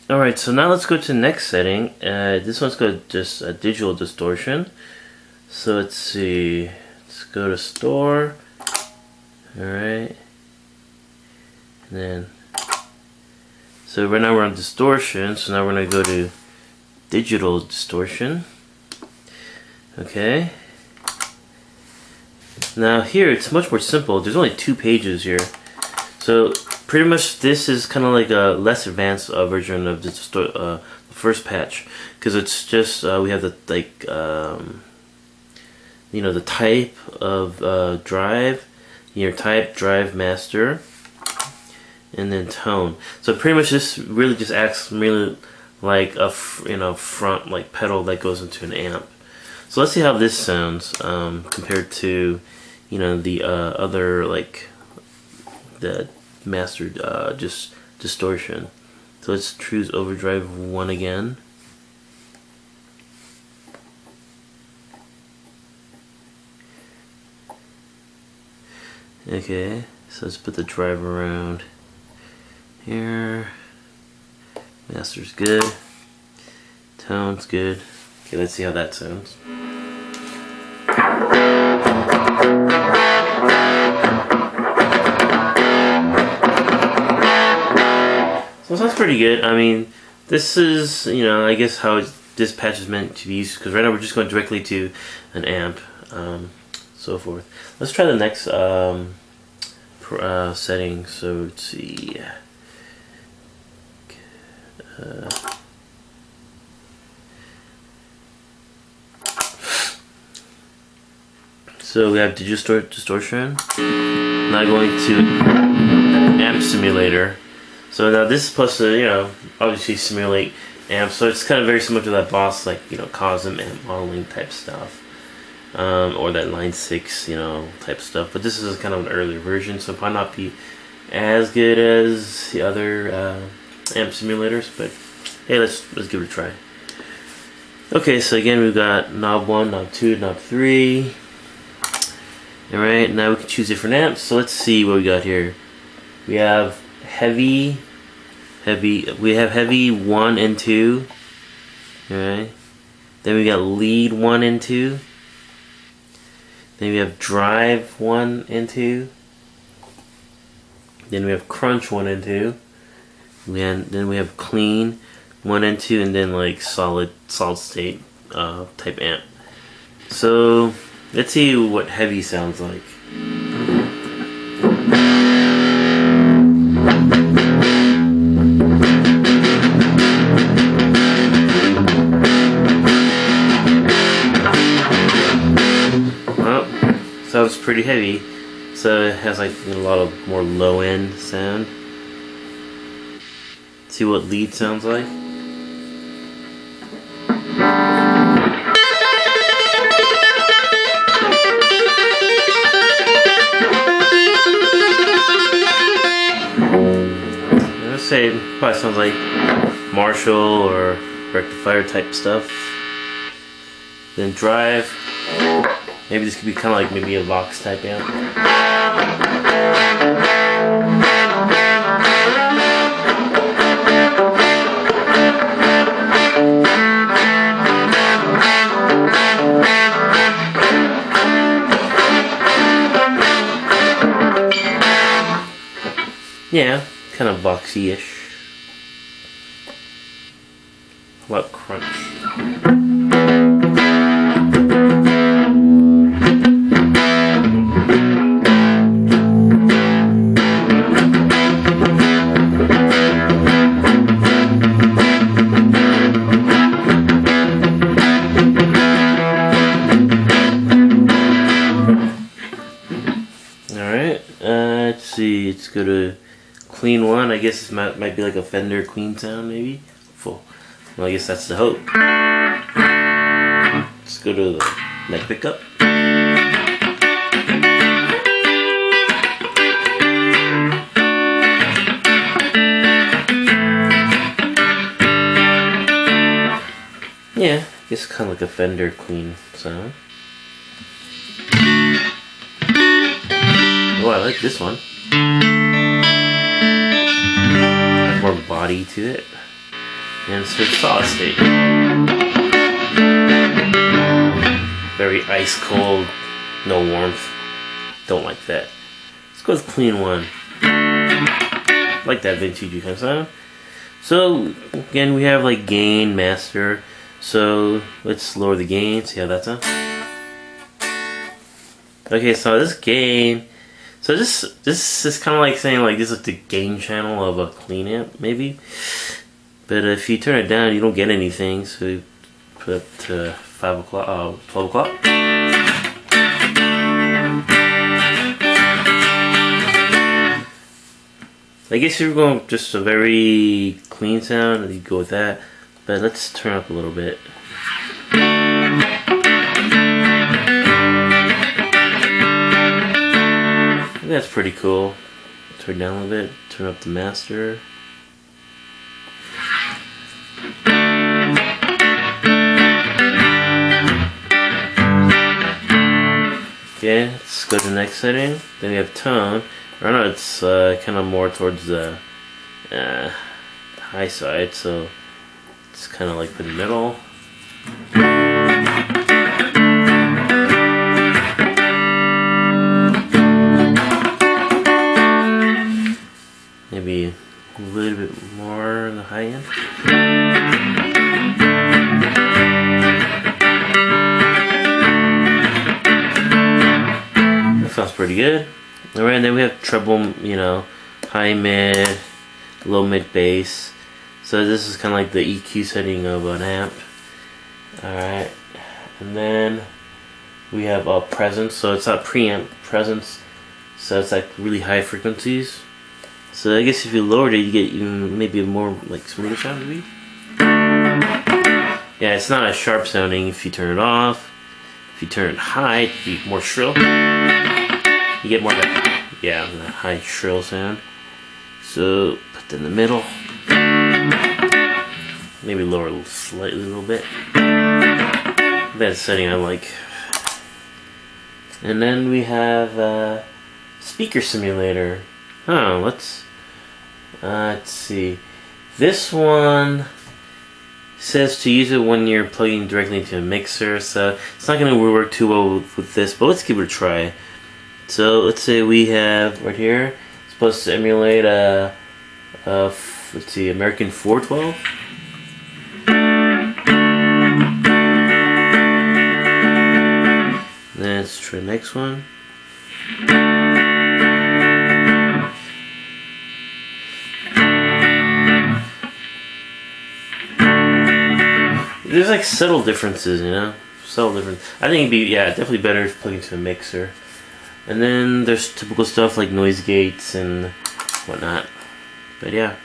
Alright, so now let's go to the next setting. This one's got just a digital distortion. So let's see. Let's go to store. Alright. And then, so right now we're on distortion. So now we're going to go to digital distortion. Okay. Now here it's much more simple. There's only 2 pages here. So pretty much this is kind of like a less advanced version of the first patch, because it's just we have the you know, the type of drive, your type, drive, master, and then tone. So pretty much this really just acts really like a front like pedal that goes into an amp. So let's see how this sounds compared to, you know, the other, like the mastered just distortion. So let's choose overdrive 1 again. Okay, so let's put the drive around here. Master's good. Tone's good. Okay, let's see how that sounds. So it sounds pretty good. I mean, this is, you know, I guess how this patch is meant to be used, because right now we're just going directly to an amp, so forth. Let's try the next setting. So let's see. So we have distortion. Now going to amp simulator. So now this is supposed to, you know, obviously simulate amps. So it's kind of very similar to that Boss, like, you know, Cosm amp modeling type stuff, or that Line 6, you know, type stuff. But this is kind of an earlier version, so it might not be as good as the other amp simulators. But hey, let's give it a try. Okay, so again we've got knob 1, knob 2, knob 3. Alright, now we can choose different amps. So let's see what we got here. We have heavy, we have heavy 1 and 2. Alright. Then we got lead 1 and 2. Then we have drive 1 and 2. Then we have crunch 1 and 2. Then we have clean 1 and 2, and then like solid state type amp. So let's see what heavy sounds like. Well, sounds pretty heavy. So it has like a lot of more low end sound. See what lead sounds like. Let's say it probably sounds like Marshall or rectifier type stuff. Then drive. Maybe this could be kind of like maybe a Vox type amp. Yeah, kind of Voxy-ish. How about crunch? Alright, let's see, let's go to clean 1. I guess this might be like a Fender clean sound, maybe. Full. Well, I guess that's the hope. Let's go to the neck pickup. Yeah, I guess kind of like a Fender clean sound. Oh, I like this one. More body to it. and it's a solid state. Very ice cold, no warmth. Don't like that. Let's go with clean one. Like that vintage kind of sound. So again, we have like gain, master. So let's lower the gain. See how that sounds. Okay, so this gain. So this is kind of like saying like this is the gain channel of a clean amp, maybe. But if you turn it down, you don't get anything. So you put it to 5 o'clock, 12 o'clock. I guess you're going just a very clean sound, you go with that. But let's turn up a little bit. That's pretty cool. Turn down a little bit, turn up the master. Okay, let's go to the next setting. Then we have tone. I know it's kind of more towards the high side, so it's kind of like in the middle. Maybe a little bit more on the high end. That sounds pretty good. Alright, then we have treble, you know, high mid, low mid bass. So this is kind of like the EQ setting of an amp. Alright, and then we have presence. So it's not preamp, presence. So it's like really high frequencies. So I guess if you lowered it, you get even maybe a more like smoother sound maybe. Yeah, it's not as sharp sounding if you turn it off. If you turn it high, it'd be more shrill. You get more of that, yeah, that high shrill sound. So put it in the middle. Maybe lower slightly a little bit. That's setting I like. And then we have speaker simulator. Huh, let's see. This one says to use it when you're plugging directly into a mixer, so it's not going to work too well with this, but let's give it a try. So let's say we have right here, it's supposed to emulate let's see, American 412. Then let's try the next one. There's like subtle differences, you know? Subtle difference. I think it'd be, yeah, definitely better if plugged into a mixer. And then there's typical stuff like noise gates and whatnot. But yeah.